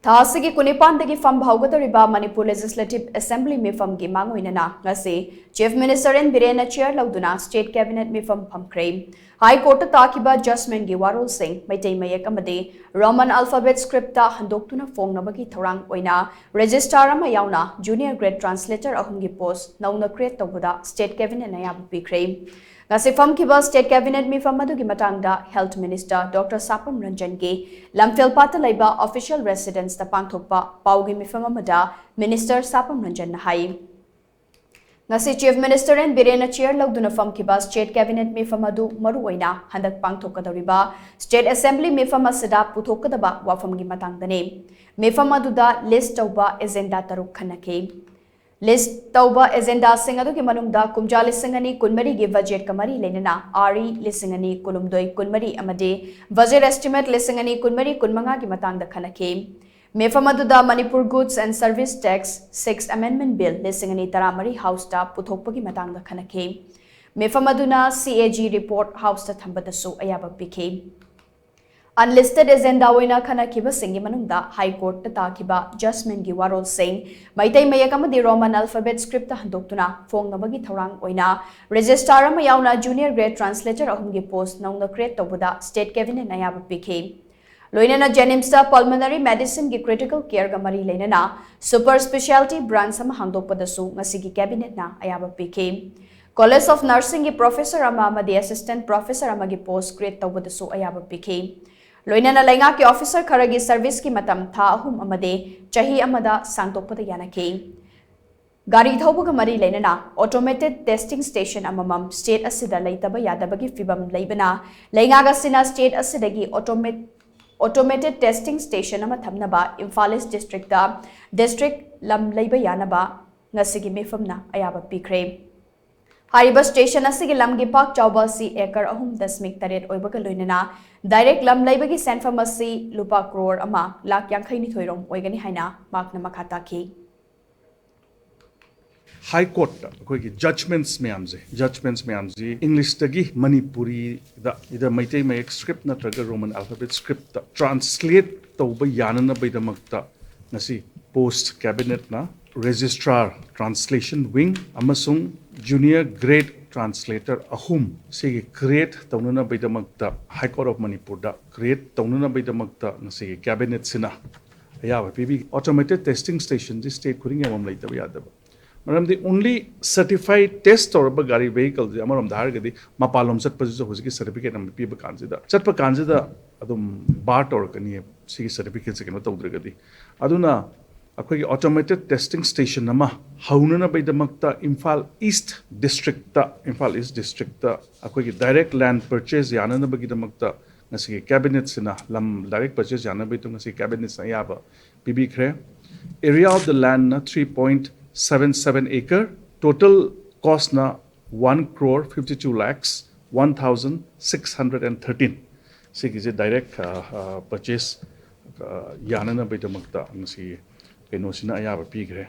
Thasigi Kunipandagi from Bhaugatariba, Manipur Legislative Assembly Mifam Gimanguinana, Nasi, Chief Minister in Birena Chair Lauduna, State Cabinet Mifam Pikhre, High Court takhiba Judgement Giwarol Singh, Meitei Mayek amadi, Roman alphabet scripta handoktuna phongnabagi thourang oina, Registrar yaona, Junior Grade Translator ahumgi post, nouna creat toubada, State Cabinet ayaba pikhre. Ngasifam kiba State Cabinet mi famadu matangda Health Minister Dr. Sapam Ranjan gi lamfel pata laiba official residence ta pangthokpa paugi mi famamada Minister Sapam Ranjan na hai. Ngasi Chief Minister and Birena Chair Lauduna fam kiba State Cabinet mi famadu maru oina handak pangthokadariba State Assembly mi famasada puthokadaba wafam gi matangdane. Mi famaduda list tauba agenda taruk khanake. List tauba agenda singadu ki manungda kumja lisingani kunmari gi budget kamari lenana ari lisingani kulumdoi kunmari amade budget estimate lisingani kunmari kunmanga gi matangda khanake. Mefamaduda Manipur Goods and Service Tax 6th Amendment Bill lisingani taramari House ta puthokpagi matangda khanake. Mefamaduna CAG report House ta thambadasu ayaba pikhe. Unlisted agenda oina khanakiba singi manungda High Court ta takhiba Judgement gi warol sing Meitei Mayek amadi Roman alphabet script ta handoktuna phongnabagi thourang oina Registrar yaona Junior Grade Translator ahumgi post nouna creat toubada State Cabinet ayaba pikhe. Loinana Judgements pulmonary medicine gi critical care ga mari lenana super specialty branch sama hangdokpadasu ngasigi cabinet na ayaba pikhe. College of Nursing gi professor amadi assistant professor amagi post create toubadasu ayaba pikhe. Loinana lainga ki officer kharagi service ki matam tha ahum amade chahi amada sangtokpada yanake. Gari thaubaga mari lenana automated testing station amamam state asida laitaba yadabagi fibam laibana lainga ga sina state asidagi automated testing station ama thamnaba Imphal district da district lam laiba yanaba ngasigi mefamna ayaba pikhre. Hariba station asigi lam gi pak chawba si acre ahum dasmik taret oibaga loinana direct lam laibagi sent pharmacy lupa crore ama lak yankhai ni thoirom oigani haina makna makhata ki. High Court ki judgments meamse English tagi Manipuri da ida Meitei Mayek script na traga Roman alphabet script translate tauba yanana baidamakta nasi post cabinet na Registrar Translation Wing amasung Junior Grade Translator ahum sigi creat taununa baidamakta High Court of Manipur da create taununa baidamakta nasi cabinet sina ayaba pibi automated testing station this state kuring yamam laitaba yadaba. Madam, the only certified test or a gari vehicle, the Amaram Dargadi, Mapalom set position who's certificate and people consider. Chatpa consider Adum Bart or Kani, see certificates again with Audrigadi. Aduna, a quick automated testing station, Nama, Haunana by the Makta, Imphal East District, a quick direct land purchase, Yanana Bagida Makta, Nasi cabinets in a lam direct purchase, Yanabitum Nasi cabinets, Ayaba, pikhre. Area of the land, 3.77 acre, total cost na 1 crore 52 lakhs 1,613. See, is a direct purchase. Yanana betamakta, see, Penosina ayaba pikhre.